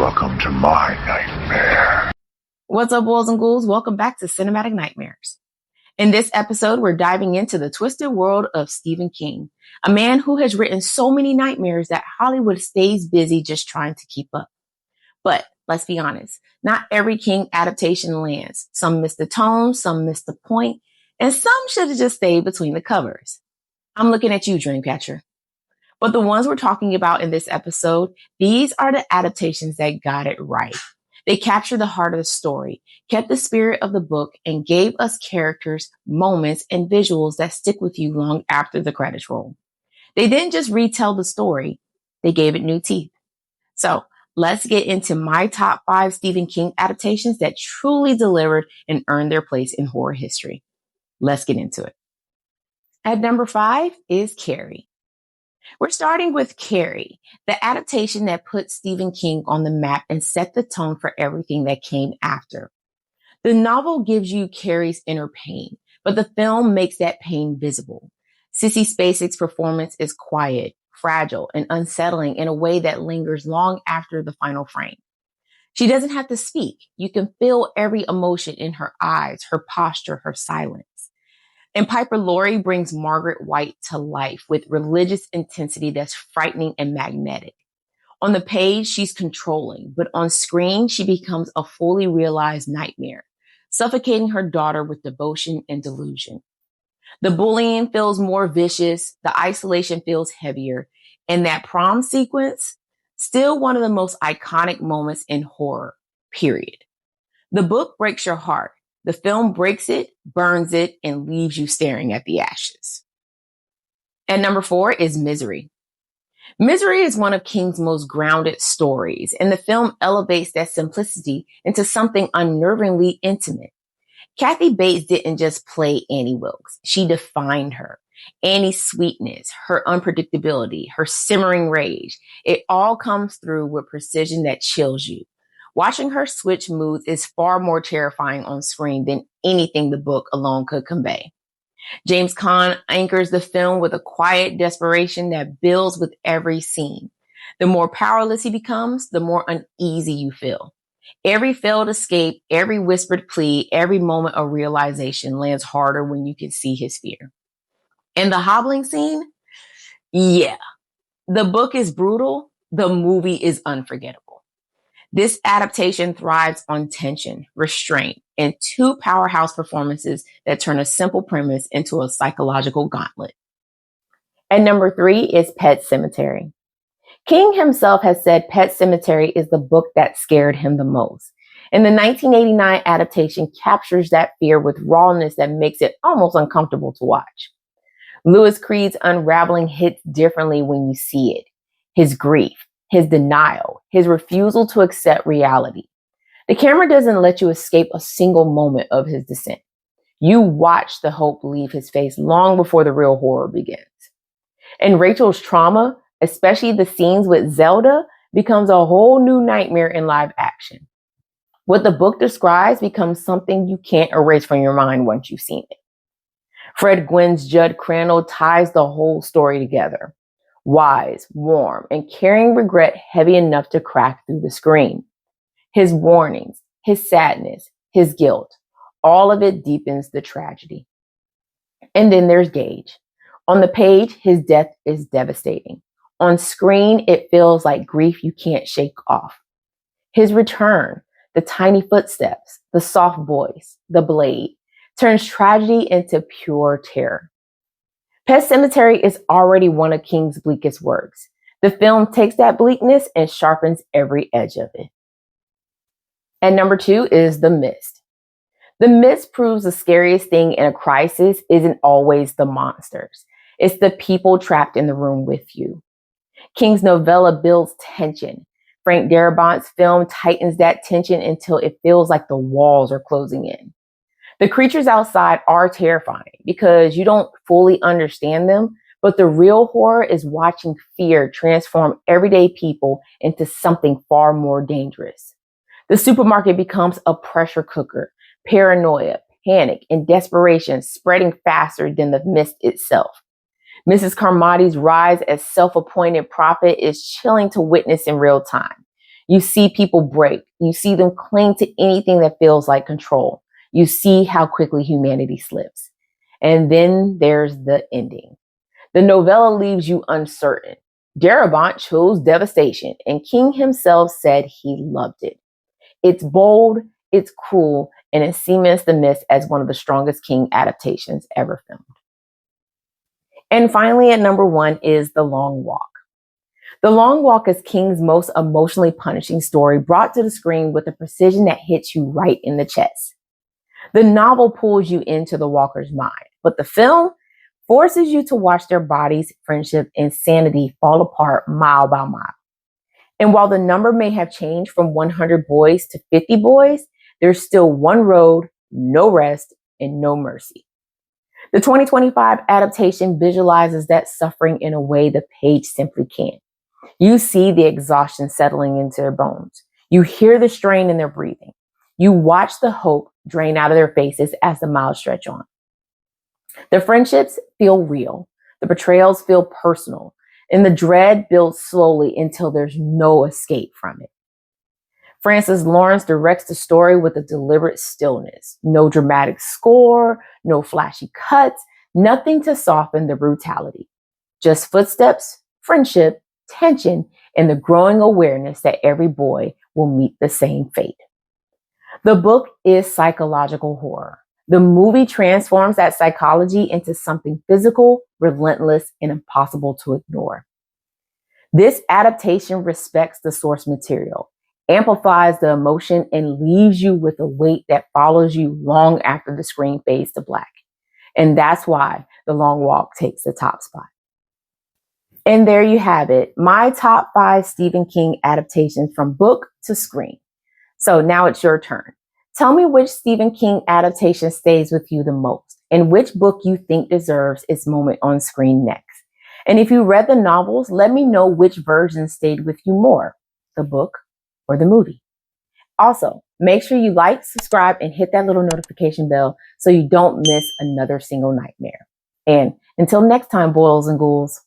Welcome to my nightmare. What's up, boys and ghouls? Welcome back to Cinematic Nightmares. In this episode, we're diving into the twisted world of Stephen King, a man who has written so many nightmares that Hollywood stays busy just trying to keep up. But let's be honest, not every King adaptation lands. Some miss the tone, some miss the point, and some should have just stayed between the covers. I'm looking at you, Dreamcatcher. But the ones we're talking about in this episode, these are the adaptations that got it right. They captured the heart of the story, kept the spirit of the book, and gave us characters, moments, and visuals that stick with you long after the credits roll. They didn't just retell the story, they gave it new teeth. So let's get into my top 5 Stephen King adaptations that truly delivered and earned their place in horror history. Let's get into it. At number 5 is Carrie. We're starting with Carrie, the adaptation that put Stephen King on the map and set the tone for everything that came after. The novel gives you Carrie's inner pain, but the film makes that pain visible. Sissy Spacek's performance is quiet, fragile, and unsettling in a way that lingers long after the final frame. She doesn't have to speak. You can feel every emotion in her eyes, her posture, her silence. And Piper Laurie brings Margaret White to life with religious intensity that's frightening and magnetic. On the page, she's controlling, but on screen, she becomes a fully realized nightmare, suffocating her daughter with devotion and delusion. The bullying feels more vicious, the isolation feels heavier, and that prom sequence, still one of the most iconic moments in horror, period. The book breaks your heart. The film breaks it, burns it, and leaves you staring at the ashes. And number 4 is Misery. Misery is one of King's most grounded stories, and the film elevates that simplicity into something unnervingly intimate. Kathy Bates didn't just play Annie Wilkes. She defined her. Annie's sweetness, her unpredictability, her simmering rage, it all comes through with precision that chills you. Watching her switch moods is far more terrifying on screen than anything the book alone could convey. James Caan anchors the film with a quiet desperation that builds with every scene. The more powerless he becomes, the more uneasy you feel. Every failed escape, every whispered plea, every moment of realization lands harder when you can see his fear. And the hobbling scene? Yeah. The book is brutal. The movie is unforgettable. This adaptation thrives on tension, restraint, and 2 powerhouse performances that turn a simple premise into a psychological gauntlet. And number 3 is Pet Sematary. King himself has said Pet Sematary is the book that scared him the most. And the 1989 adaptation captures that fear with rawness that makes it almost uncomfortable to watch. Louis Creed's unraveling hits differently when you see it. His grief, his denial, his refusal to accept reality. The camera doesn't let you escape a single moment of his descent. You watch the hope leave his face long before the real horror begins. And Rachel's trauma, especially the scenes with Zelda, becomes a whole new nightmare in live action. What the book describes becomes something you can't erase from your mind once you've seen it. Fred Gwynn's Judd Crandall ties the whole story together. Wise, warm, and carrying regret heavy enough to crack through the screen. His warnings, his sadness, his guilt, all of it deepens the tragedy. And then there's Gage. On the page, his death is devastating. On screen, it feels like grief you can't shake off. His return, the tiny footsteps, the soft voice, the blade, turns tragedy into pure terror. Pet Sematary is already one of King's bleakest works. The film takes that bleakness and sharpens every edge of it. And number 2 is The Mist. The Mist proves the scariest thing in a crisis isn't always the monsters. It's the people trapped in the room with you. King's novella builds tension. Frank Darabont's film tightens that tension until it feels like the walls are closing in. The creatures outside are terrifying because you don't fully understand them, but the real horror is watching fear transform everyday people into something far more dangerous. The supermarket becomes a pressure cooker, paranoia, panic, and desperation spreading faster than the mist itself. Mrs. Carmody's rise as self-appointed prophet is chilling to witness in real time. You see people break. You see them cling to anything that feels like control. You see how quickly humanity slips. And then there's the ending. The novella leaves you uncertain. Darabont chose devastation, and King himself said he loved it. It's bold, it's cruel, and it cements the myth as one of the strongest King adaptations ever filmed. And finally, at number 1 is The Long Walk. The Long Walk is King's most emotionally punishing story, brought to the screen with a precision that hits you right in the chest. The novel pulls you into the walker's mind, but the film forces you to watch their bodies, friendship, and sanity fall apart mile by mile. And while the number may have changed from 100 boys to 50 boys, there's still one road, no rest, and no mercy. The 2025 adaptation visualizes that suffering in a way the page simply can't. You see the exhaustion settling into their bones. You hear the strain in their breathing. You watch the hope drain out of their faces as the miles stretch on. The friendships feel real. The betrayals feel personal. And the dread builds slowly until there's no escape from it. Francis Lawrence directs the story with a deliberate stillness. No dramatic score, no flashy cuts, nothing to soften the brutality. Just footsteps, friendship, tension, and the growing awareness that every boy will meet the same fate. The book is psychological horror. The movie transforms that psychology into something physical, relentless, and impossible to ignore. This adaptation respects the source material, amplifies the emotion, and leaves you with a weight that follows you long after the screen fades to black. And that's why The Long Walk takes the top spot. And there you have it, my top 5 Stephen King adaptations from book to screen. So now it's your turn. Tell me which Stephen King adaptation stays with you the most and which book you think deserves its moment on screen next. And if you read the novels, let me know which version stayed with you more, the book or the movie. Also, make sure you like, subscribe, and hit that little notification bell so you don't miss another single nightmare. And until next time, boils and ghouls.